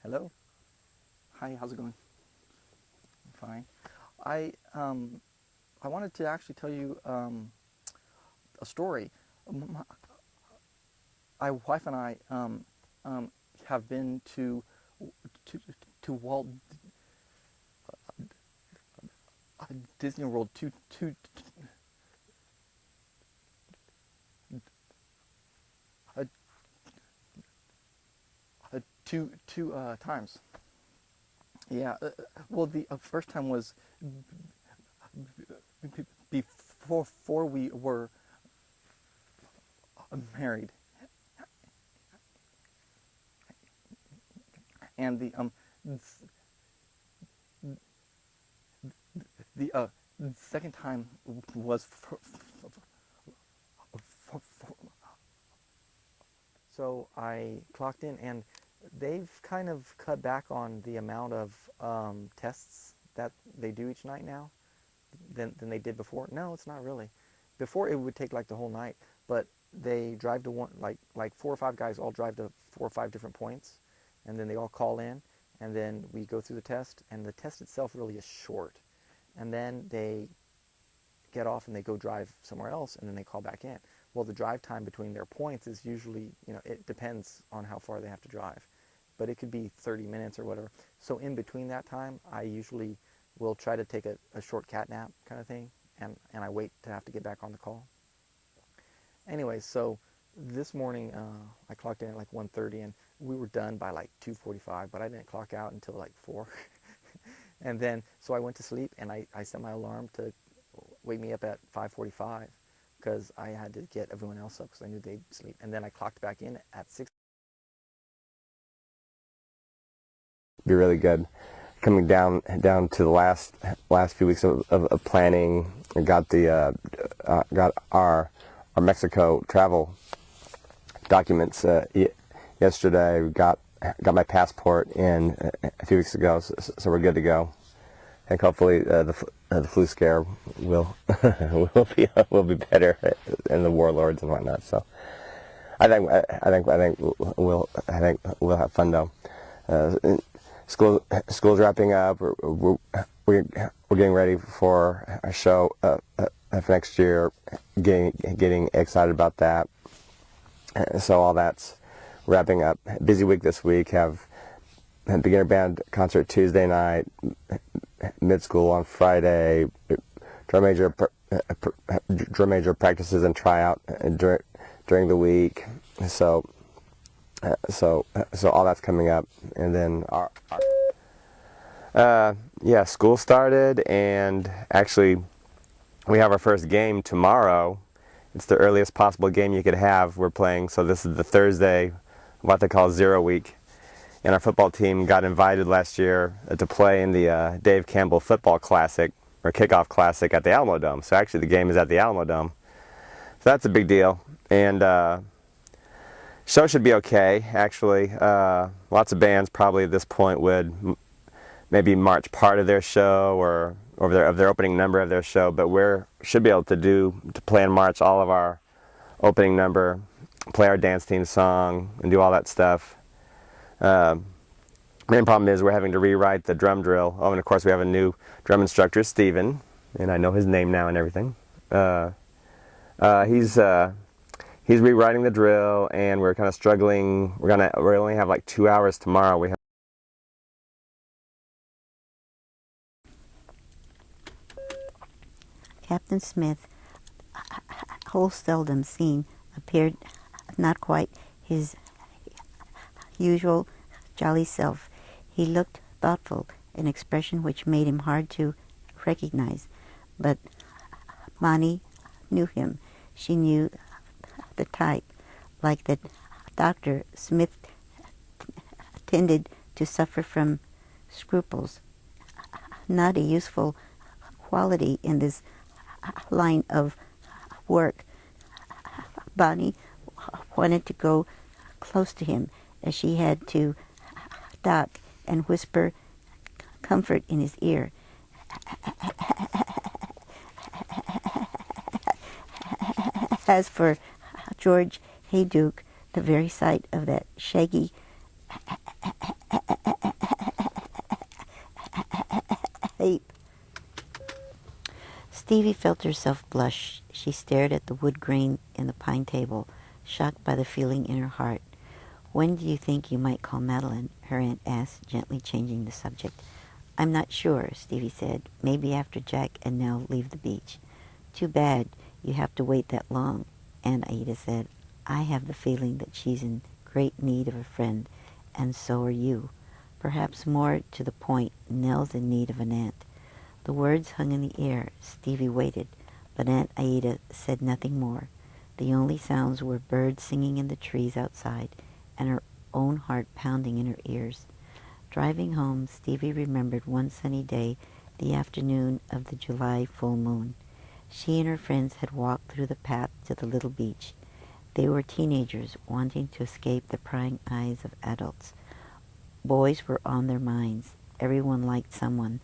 Hello. Hi. How's it going? Fine. I um, I wanted to actually tell you a story. My wife and I um, have been to to Walt Disney World uh, two times. Yeah. Well, the first time was before we were married, and the second time was for so I clocked in, and they've kind of cut back on the amount of tests that they do each night now than they did before. No, it's not really. Before it would take like the whole night, but they drive to one like 4 or 5 guys all drive to 4 or 5 different points, and then they all call in, and then we go through the test, and the test itself really is short, and then they get off and they go drive somewhere else, and then they call back in. Well, the drive time between their points is usually, it depends on how far they have to drive, but it could be 30 minutes or whatever. So in between that time, I usually will try to take a short cat nap kind of thing, and I wait to have to get back on the call. Anyway, so this morning I clocked in at like 1:30, and we were done by like 2:45, but I didn't clock out until like 4. And then, so I went to sleep, and I set my alarm to wake me up at 5:45 because I had to get everyone else up because I knew they'd sleep. And then I clocked back in at 6. Be really good. Coming down to the last few weeks of planning, got our Mexico travel documents yesterday. Got my passport in a few weeks ago, so we're good to go. And hopefully the flu scare will will be better, and the warlords and whatnot. So I think we'll have fun though. School's wrapping up. We're getting ready for our show for next year. Getting excited about that. So all that's wrapping up. Busy week this week. Have a beginner band concert Tuesday night. Mid school on Friday. Drum major practices and tryout during the week. So all that's coming up, and then yeah, school started, and actually we have our first game tomorrow. It's the earliest possible game you could have. We're playing, so this is the Thursday, what they call 0 week, and our football team got invited last year to play in the Dave Campbell Football Classic, or Kickoff Classic, at the Alamo Dome. So actually the game is at the Alamo Dome, so that's a big deal. And show should be okay, actually. Lots of bands probably at this point would maybe march part of their show or of their opening number of their show, but we should be able to play and march all of our opening number, play our dance team song, and do all that stuff. Main problem is we're having to rewrite the drum drill. Oh, and of course we have a new drum instructor, Steven, and I know his name now and everything. He's rewriting the drill, and we're kind of struggling. We only have like 2 hours tomorrow. Captain Smith, whole seldom seen, appeared not quite his usual jolly self. He looked thoughtful, an expression which made him hard to recognize. But Bonnie knew him. She knew the type. Like the doctor, Smith tended to suffer from scruples. Not a useful quality in this line of work. Bonnie wanted to go close to him, as she had to duck and whisper comfort in his ear. As for George Hayduke, the very sight of that shaggy tape. Stevie felt herself blush. She stared at the wood grain in the pine table, shocked by the feeling in her heart. "When do you think you might call Madeline?" her aunt asked, gently changing the subject. "I'm not sure," Stevie said. "Maybe after Jack and Nell leave the beach." "Too bad you have to wait that long," Aunt Aida said. "I have the feeling that she's in great need of a friend, and so are you. Perhaps more to the point, Nell's in need of an aunt." The words hung in the air. Stevie waited, but Aunt Aida said nothing more. The only sounds were birds singing in the trees outside, and her own heart pounding in her ears. Driving home, Stevie remembered one sunny day, the afternoon of the July full moon. She and her friends had walked through the path to the little beach. They were teenagers wanting to escape the prying eyes of adults. Boys were on their minds. Everyone liked someone.